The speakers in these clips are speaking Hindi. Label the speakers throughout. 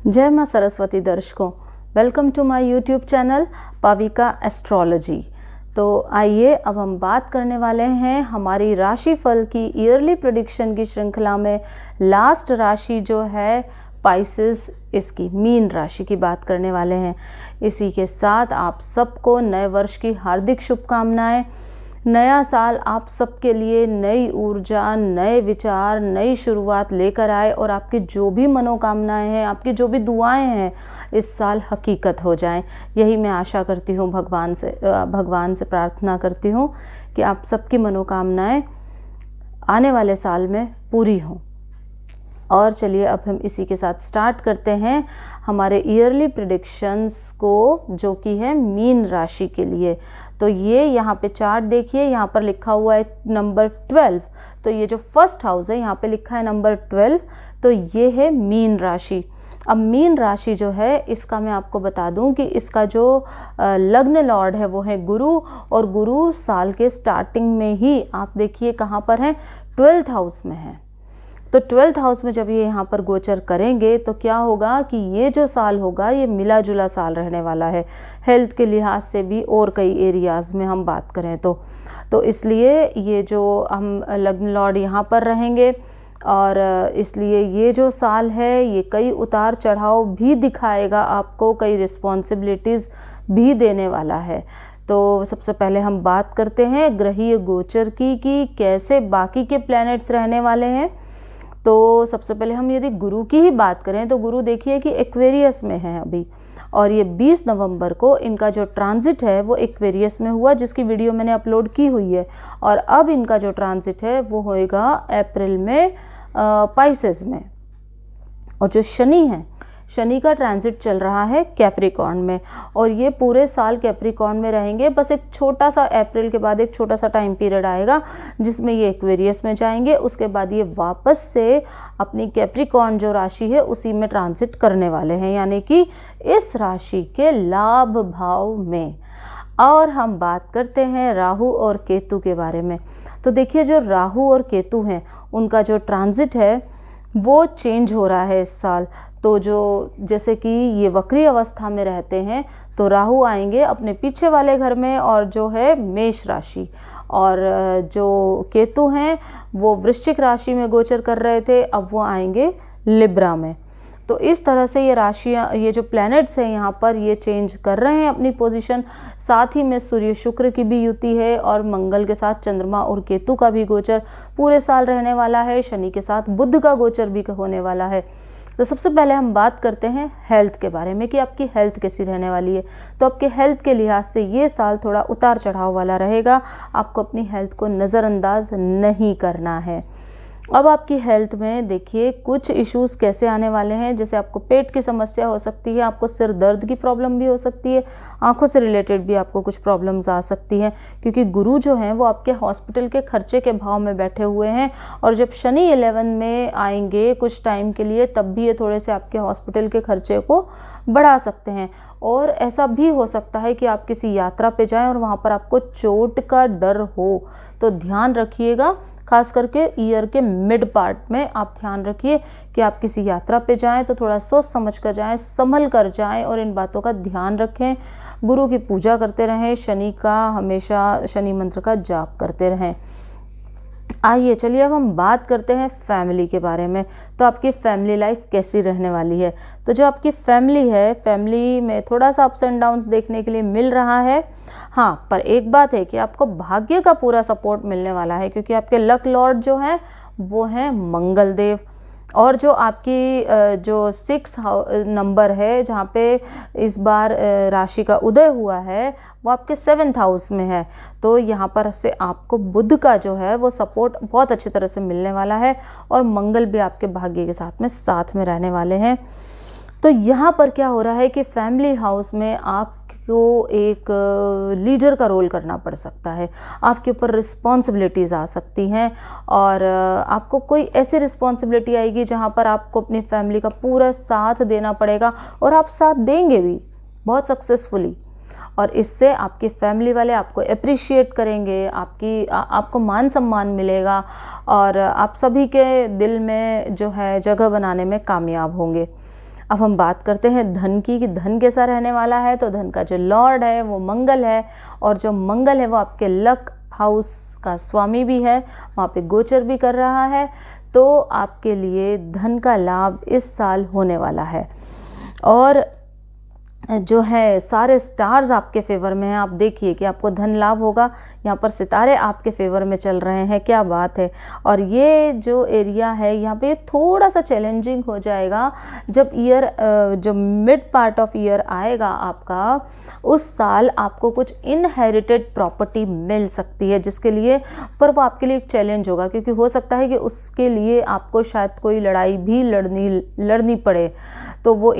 Speaker 1: जय माँ सरस्वती दर्शकों, welcome to my YouTube channel Pavika astrology. तो आइए अब हम बात करने वाले हैं हमारी राशिफल की ईयरली प्रेडिक्शन की श्रृंखला में लास्ट राशि जो है पाइसेस, इसकी मीन राशि की बात करने वाले हैं। इसी के साथ आप सबको नए वर्ष की हार्दिक शुभकामनाएं। नया साल आप सबके लिए नई ऊर्जा, नए विचार, नई शुरुआत लेकर आए और आपकी जो भी मनोकामनाएं हैं, आपकी जो भी दुआएं हैं, इस साल हकीकत हो जाएं। यही मैं आशा करती हूँ, भगवान से प्रार्थना करती हूँ कि आप सबकी मनोकामनाएं आने वाले साल में पूरी हों। और चलिए अब हम इसी के साथ स्टार्ट करते हैं हमारे ईयरली प्रेडिक्शंस को, जो कि है मीन राशि के लिए। तो ये यहाँ पे चार्ट देखिए, यहाँ पर लिखा हुआ है नंबर 12। तो ये जो फर्स्ट हाउस है यहाँ पे लिखा है नंबर 12, तो ये है मीन राशि। अब मीन राशि जो है, इसका मैं आपको बता दूं कि इसका जो लग्न लॉर्ड है वो है गुरु, और गुरु साल के स्टार्टिंग में ही आप देखिए कहाँ पर है, 12th हाउस में है। तो 12th हाउस में जब ये यहाँ पर गोचर करेंगे तो क्या होगा कि ये जो साल होगा ये मिला जुला साल रहने वाला है, हेल्थ के लिहाज से भी और कई एरियाज़ में हम बात करें तो इसलिए ये जो हम लग्न लॉर्ड यहाँ पर रहेंगे, और इसलिए ये जो साल है ये कई उतार चढ़ाव भी दिखाएगा आपको, कई रिस्पॉन्सिबिलिटीज़ भी देने वाला है। तो सबसे पहले हम बात करते हैं ग्रहीय गोचर की कि कैसे बाकी के प्लैनेट्स रहने वाले हैं। तो सबसे पहले हम यदि गुरु की ही बात करें तो गुरु देखिए कि एक्वेरियस में है अभी, और ये 20 नवंबर को इनका जो ट्रांजिट है वो एक्वेरियस में हुआ, जिसकी वीडियो मैंने अपलोड की हुई है। और अब इनका जो ट्रांजिट है वो होएगा अप्रैल में पाइसेस में। और जो शनि है, शनि का ट्रांजिट चल रहा है कैप्रिकॉर्न में, और ये पूरे साल कैप्रिकॉर्न में रहेंगे। बस एक छोटा सा अप्रैल के बाद एक छोटा सा टाइम पीरियड आएगा जिसमें ये एक्वेरियस में जाएंगे। उसके बाद ये वापस से अपनी कैप्रिकॉर्न जो राशि है उसी में ट्रांजिट करने वाले हैं, यानी कि इस राशि के लाभ भाव में। और हम बात करते हैं राहु और केतु के बारे में। तो देखिए जो राहु और केतु हैं उनका जो ट्रांजिट है वो चेंज हो रहा है इस साल। तो जो जैसे कि ये वक्री अवस्था में रहते हैं तो राहु आएंगे अपने पीछे वाले घर में, और जो है मेष राशि, और जो केतु हैं वो वृश्चिक राशि में गोचर कर रहे थे, अब वो आएंगे लिब्रा में। तो इस तरह से ये राशियाँ, ये जो प्लैनेट्स हैं यहाँ पर ये चेंज कर रहे हैं अपनी पोजीशन। साथ ही में सूर्य शुक्र की भी युति है, और मंगल के साथ चंद्रमा और केतु का भी गोचर पूरे साल रहने वाला है। शनि के साथ बुध का गोचर भी होने वाला है। तो सबसे पहले हम बात करते हैं हेल्थ के बारे में कि आपकी हेल्थ कैसी रहने वाली है। तो आपके हेल्थ के लिहाज से ये साल थोड़ा उतार चढ़ाव वाला रहेगा, आपको अपनी हेल्थ को नज़रअंदाज नहीं करना है। अब आपकी हेल्थ में देखिए कुछ इश्यूज़ कैसे आने वाले हैं, जैसे आपको पेट की समस्या हो सकती है, आपको सिर दर्द की प्रॉब्लम भी हो सकती है, आंखों से रिलेटेड भी आपको कुछ प्रॉब्लम्स आ सकती हैं, क्योंकि गुरु जो हैं वो आपके हॉस्पिटल के खर्चे के भाव में बैठे हुए हैं। और जब शनि 11 में आएंगे कुछ टाइम के लिए, तब भी ये थोड़े से आपके हॉस्पिटल के खर्चे को बढ़ा सकते हैं। और ऐसा भी हो सकता है कि आप किसी यात्रा पे जाएं और वहाँ पर आपको चोट का डर हो, तो ध्यान रखिएगा। खास करके ईयर के मिड पार्ट में आप ध्यान रखिए कि आप किसी यात्रा पे जाएं तो थोड़ा सोच समझ कर जाएं, संभल कर जाएं, और इन बातों का ध्यान रखें। गुरु की पूजा करते रहें, शनि का हमेशा शनि मंत्र का जाप करते रहें। आइए चलिए अब हम बात करते हैं फैमिली के बारे में। तो आपकी फैमिली लाइफ कैसी रहने वाली है। तो जो आपकी फैमिली है, फैमिली में थोड़ा सा अप्स एंड डाउन्स देखने के लिए मिल रहा है। हाँ, पर एक बात है कि आपको भाग्य का पूरा सपोर्ट मिलने वाला है, क्योंकि आपके लक लॉर्ड जो हैं वो हैं मंगल देव। और जो आपकी जो 6 नंबर है जहाँ पे इस बार राशि का उदय हुआ है वो आपके 7th हाउस में है। तो यहाँ पर से आपको बुध का जो है वो सपोर्ट बहुत अच्छी तरह से मिलने वाला है, और मंगल भी आपके भाग्य के साथ में रहने वाले हैं। तो यहाँ पर क्या हो रहा है कि फैमिली हाउस में आपको एक लीडर का रोल करना पड़ सकता है, आपके ऊपर रिस्पॉन्सिबिलिटीज़ आ सकती हैं, और आपको कोई ऐसी रिस्पॉन्सिबिलिटी आएगी जहाँ पर आपको अपनी फैमिली का पूरा साथ देना पड़ेगा, और आप साथ देंगे भी बहुत सक्सेसफुली। और इससे आपकी फैमिली वाले आपको अप्रिशिएट करेंगे, आपको मान सम्मान मिलेगा, और आप सभी के दिल में जो है जगह बनाने में कामयाब होंगे। अब हम बात करते हैं धन की, कि धन कैसा रहने वाला है। तो धन का जो लॉर्ड है वो मंगल है, और जो मंगल है वो आपके लक हाउस का स्वामी भी है, वहाँ पे गोचर भी कर रहा है। तो आपके लिए धन का लाभ इस साल होने वाला है, और जो है सारे स्टार्स आपके फेवर में हैं। आप देखिए कि आपको धन लाभ होगा, यहाँ पर सितारे आपके फेवर में चल रहे हैं, क्या बात है। और ये जो एरिया है यहाँ पे थोड़ा सा चैलेंजिंग हो जाएगा जब जो मिड पार्ट ऑफ ईयर आएगा आपका, उस साल आपको कुछ इनहेरिटेड प्रॉपर्टी मिल सकती है, जिसके लिए पर वो आपके लिए एक चैलेंज होगा, क्योंकि हो सकता है कि उसके लिए आपको शायद कोई लड़ाई भी लड़नी पड़े। तो वो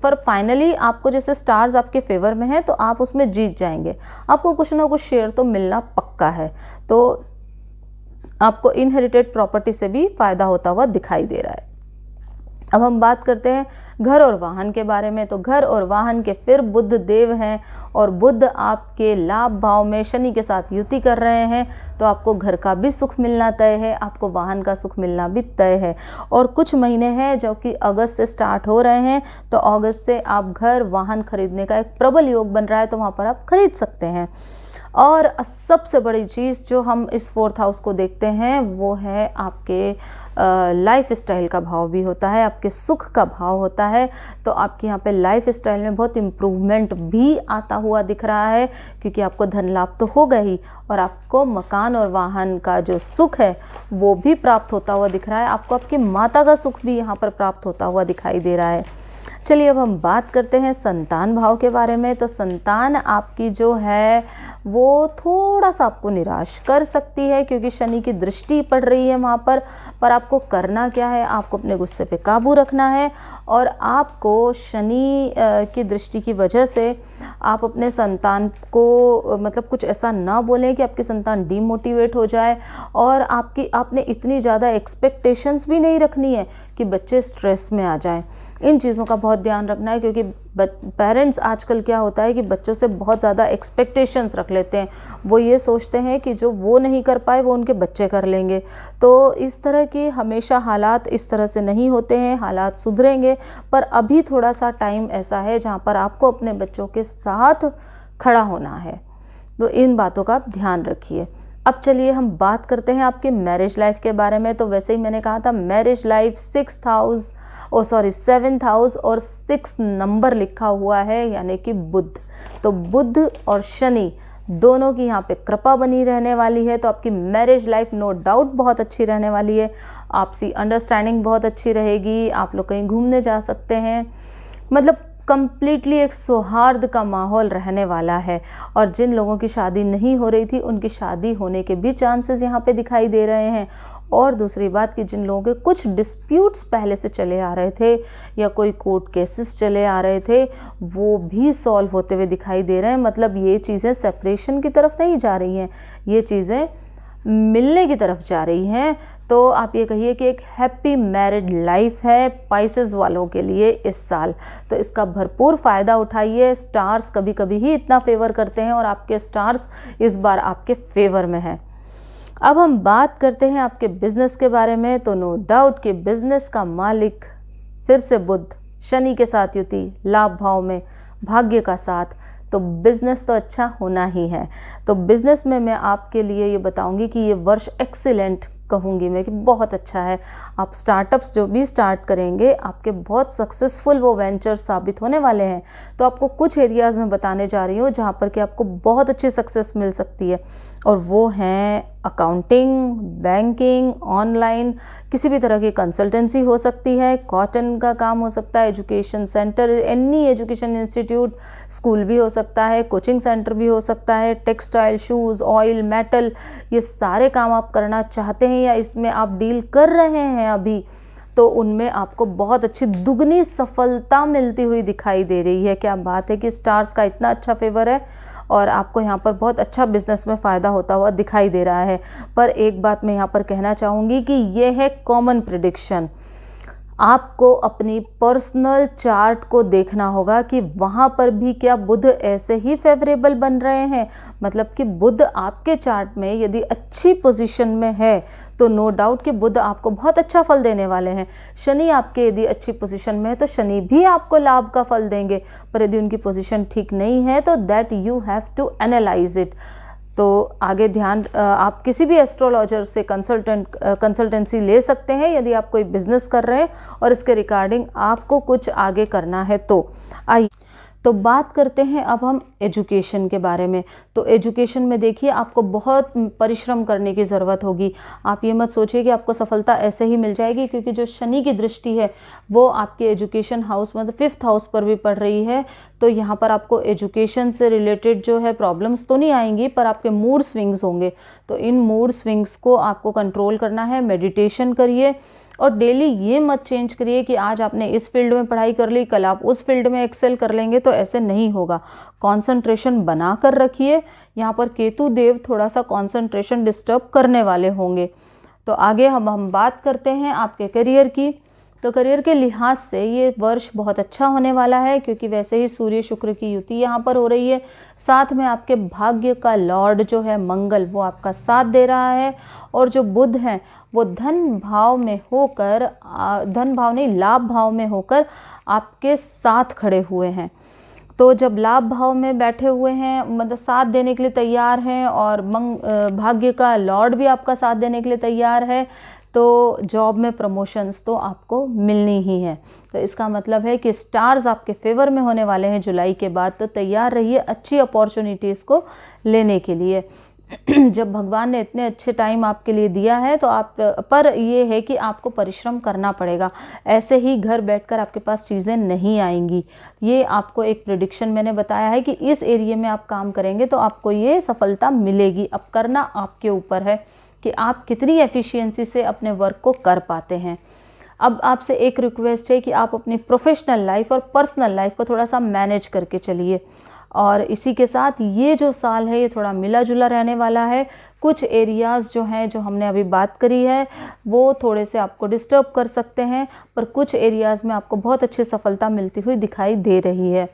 Speaker 1: पर फाइनली आपको जैसे स्टार्स आपके फेवर में हैं तो आप उसमें जीत जाएंगे, आपको कुछ ना कुछ शेयर तो मिलना पक्का है। तो आपको इनहेरिटेड प्रॉपर्टी से भी फायदा होता हुआ दिखाई दे रहा है। अब हम बात करते हैं घर और वाहन के बारे में। तो घर और वाहन के फिर बुध देव हैं, और बुध आपके लाभ भाव में शनि के साथ युति कर रहे हैं। तो आपको घर का भी सुख मिलना तय है, आपको वाहन का सुख मिलना भी तय है। और कुछ महीने हैं जो कि अगस्त से स्टार्ट हो रहे हैं, तो अगस्त से आप घर वाहन खरीदने का एक प्रबल योग बन रहा है, तो वहाँ पर आप खरीद सकते हैं। और सबसे बड़ी चीज़ जो हम इस 4th हाउस को देखते हैं वो है आपके लाइफ स्टाइल का भाव भी होता है, आपके सुख का भाव होता है। तो आपके यहाँ पे लाइफ स्टाइल में बहुत इम्प्रूवमेंट भी आता हुआ दिख रहा है, क्योंकि आपको धन लाभ तो होगा ही, और आपको मकान और वाहन का जो सुख है वो भी प्राप्त होता हुआ दिख रहा है। आपको आपकी माता का सुख भी यहाँ पर प्राप्त होता हुआ दिखाई दे रहा है। चलिए अब हम बात करते हैं संतान भाव के बारे में। तो संतान आपकी जो है वो थोड़ा सा आपको निराश कर सकती है, क्योंकि शनि की दृष्टि पड़ रही है वहाँ पर आपको करना क्या है, आपको अपने गुस्से पे काबू रखना है। और आपको शनि की दृष्टि की वजह से आप अपने संतान को मतलब कुछ ऐसा ना बोलें कि आपकी संतान डीमोटिवेट हो जाए, और आपने इतनी ज़्यादा एक्सपेक्टेशंस भी नहीं रखनी है कि बच्चे स्ट्रेस में आ जाएं। इन चीज़ों का बहुत ध्यान रखना है, क्योंकि पेरेंट्स आजकल क्या होता है कि बच्चों से बहुत ज़्यादा एक्सपेक्टेशंस रख लेते हैं। वो ये सोचते हैं कि जो वो नहीं कर पाए वो उनके बच्चे कर लेंगे। तो इस तरह की हमेशा हालात इस तरह से नहीं होते हैं, हालात सुधरेंगे। पर अभी थोड़ा सा टाइम ऐसा है जहाँ पर आपको अपने बच्चों के साथ खड़ा होना है, तो इन बातों का आप ध्यान रखिए। अब चलिए हम बात करते हैं आपके मैरिज लाइफ के बारे में। तो वैसे ही मैंने कहा था मैरिज लाइफ 7th हाउस और 6 नंबर लिखा हुआ है, यानी कि बुध। तो बुध और शनि दोनों की यहाँ पे कृपा बनी रहने वाली है। तो आपकी मैरिज लाइफ नो डाउट बहुत अच्छी रहने वाली है, आपसी अंडरस्टैंडिंग बहुत अच्छी रहेगी, आप लोग कहीं घूमने जा सकते हैं, मतलब कंप्लीटली एक सौहार्द का माहौल रहने वाला है। और जिन लोगों की शादी नहीं हो रही थी उनकी शादी होने के भी चांसेस यहाँ पे दिखाई दे रहे हैं। और दूसरी बात कि जिन लोगों के कुछ डिस्प्यूट्स पहले से चले आ रहे थे या कोई कोर्ट केसेस चले आ रहे थे वो भी सॉल्व होते हुए दिखाई दे रहे हैं। मतलब ये चीज़ें सेपरेशन की तरफ नहीं जा रही हैं, ये चीज़ें मिलने की तरफ जा रही हैं। तो आप ये कहिए कि एक हैप्पी मैरिड लाइफ है पाइसेस वालों के लिए इस साल। तो इसका भरपूर फ़ायदा उठाइए। स्टार्स कभी कभी ही इतना फेवर करते हैं और आपके स्टार्स इस बार आपके फेवर में हैं। अब हम बात करते हैं आपके बिजनेस के बारे में। तो नो डाउट कि बिजनेस का मालिक फिर से बुध, शनि के साथ युति, लाभ भाव में, भाग्य का साथ, तो बिज़नेस तो अच्छा होना ही है। तो बिज़नेस में मैं आपके लिए ये बताऊंगी कि ये वर्ष एक्सीलेंट कहूँगी मैं कि बहुत अच्छा है। आप स्टार्टअप्स जो भी स्टार्ट करेंगे आपके बहुत सक्सेसफुल वो वेंचर साबित होने वाले हैं। तो आपको कुछ एरियाज़ में बताने जा रही हूँ जहाँ पर कि आपको बहुत अच्छी सक्सेस मिल सकती है, और वो हैं अकाउंटिंग, बैंकिंग, ऑनलाइन, किसी भी तरह की कंसल्टेंसी हो सकती है, कॉटन का काम हो सकता है, education centre, any education institute, school भी हो सकता है, कोचिंग सेंटर भी हो सकता है, टेक्सटाइल, शूज़, ऑयल, मेटल, ये सारे काम आप करना चाहते हैं या इसमें आप डील कर रहे हैं अभी, तो उनमें आपको बहुत अच्छी दुगनी सफलता मिलती हुई दिखाई दे रही है। क्या बात है कि स्टार्स का इतना अच्छा फेवर है और आपको यहाँ पर बहुत अच्छा बिजनेस में फ़ायदा होता हुआ दिखाई दे रहा है। पर एक बात मैं यहाँ पर कहना चाहूँगी कि ये है कॉमन प्रिडिक्शन। आपको अपनी पर्सनल चार्ट को देखना होगा कि वहाँ पर भी क्या बुध ऐसे ही फेवरेबल बन रहे हैं। मतलब कि बुध आपके चार्ट में यदि अच्छी पोजीशन में है तो नो डाउट कि बुध आपको बहुत अच्छा फल देने वाले हैं। शनि आपके यदि अच्छी पोजीशन में है तो शनि भी आपको लाभ का फल देंगे, पर यदि उनकी पोजीशन ठीक नहीं है तो that you have to analyse it. तो आगे ध्यान, आप किसी भी एस्ट्रोलॉजर से कंसल्टेंसी ले सकते हैं यदि आप कोई बिजनेस कर रहे हैं और इसके रिगार्डिंग आपको कुछ आगे करना है तो। आइए तो बात करते हैं अब हम एजुकेशन के बारे में। तो एजुकेशन में देखिए आपको बहुत परिश्रम करने की ज़रूरत होगी। आप ये मत सोचिए कि आपको सफलता ऐसे ही मिल जाएगी, क्योंकि जो शनि की दृष्टि है वो आपके एजुकेशन हाउस मतलब 5th हाउस पर भी पड़ रही है। तो यहाँ पर आपको एजुकेशन से रिलेटेड जो है प्रॉब्लम्स तो नहीं आएंगी, पर आपके मूड स्विंग्स होंगे। तो इन मूड स्विंग्स को आपको कंट्रोल करना है। मेडिटेशन करिए और डेली ये मत चेंज करिए कि आज आपने इस फील्ड में पढ़ाई कर ली, कल आप उस फील्ड में एक्सेल कर लेंगे, तो ऐसे नहीं होगा। कंसंट्रेशन बना कर रखिए। यहाँ पर केतु देव थोड़ा सा कंसंट्रेशन डिस्टर्ब करने वाले होंगे। तो आगे हम बात करते हैं आपके करियर की। तो करियर के लिहाज से ये वर्ष बहुत अच्छा होने वाला है, क्योंकि वैसे ही सूर्य शुक्र की युति यहाँ पर हो रही है। साथ में आपके भाग्य का लॉर्ड जो है मंगल, वो आपका साथ दे रहा है। और जो बुध हैं वो धन भाव में होकर, धन भाव नहीं लाभ भाव में होकर आपके साथ खड़े हुए हैं। तो जब लाभ भाव में बैठे हुए हैं, मतलब साथ देने के लिए तैयार हैं, और भाग्य का लॉर्ड भी आपका साथ देने के लिए तैयार है, तो जॉब में प्रमोशंस तो आपको मिलनी ही है। तो इसका मतलब है कि स्टार्स आपके फेवर में होने वाले हैं जुलाई के बाद। तो तैयार रहिए अच्छी अपॉर्चुनिटीज़ को लेने के लिए। जब भगवान ने इतने अच्छे टाइम आपके लिए दिया है तो आप पर ये है कि आपको परिश्रम करना पड़ेगा। ऐसे ही घर बैठकर आपके पास चीज़ें नहीं आएंगी। ये आपको एक प्रेडिक्शन मैंने बताया है कि इस एरिया में आप काम करेंगे तो आपको ये सफलता मिलेगी। अब करना आपके ऊपर है कि आप कितनी एफिशिएंसी से अपने वर्क को कर पाते हैं। अब आपसे एक रिक्वेस्ट है कि आप अपनी प्रोफेशनल लाइफ और पर्सनल लाइफ को थोड़ा सा मैनेज करके चलिए। और इसी के साथ ये जो साल है ये थोड़ा मिला जुला रहने वाला है। कुछ एरियाज़ जो हैं, जो हमने अभी बात करी है, वो थोड़े से आपको डिस्टर्ब कर सकते हैं, पर कुछ एरियाज़ में आपको बहुत अच्छी सफलता मिलती हुई दिखाई दे रही है।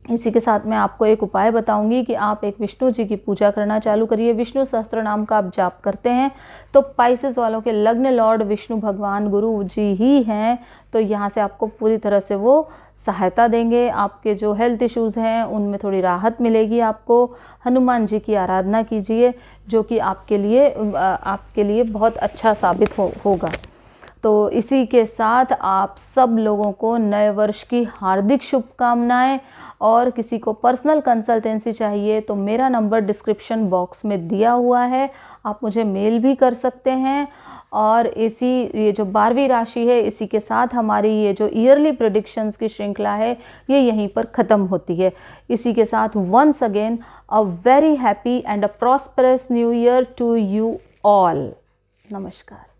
Speaker 1: इसी के साथ मैं आपको एक उपाय बताऊंगी कि आप एक विष्णु जी की पूजा करना चालू करिए। विष्णु सहस्त्र नाम का आप जाप करते हैं तो पाइसेस वालों के लग्न लॉर्ड विष्णु भगवान गुरु जी ही हैं। तो यहाँ से आपको पूरी तरह से वो सहायता देंगे। आपके जो हेल्थ इश्यूज़ हैं उनमें थोड़ी राहत मिलेगी आपको। हनुमान जी की आराधना कीजिए, जो कि आपके लिए बहुत अच्छा साबित होगा। तो इसी के साथ आप सब लोगों को नए वर्ष की हार्दिक शुभकामनाएं। और किसी को पर्सनल कंसल्टेंसी चाहिए तो मेरा नंबर डिस्क्रिप्शन बॉक्स में दिया हुआ है, आप मुझे मेल भी कर सकते हैं। और ये जो 12वीं राशि है, इसी के साथ हमारी ये जो ईयरली प्रेडिक्शंस की श्रृंखला है ये यहीं पर ख़त्म होती है। इसी के साथ once again a very happy and a prosperous new year to you all. नमस्कार।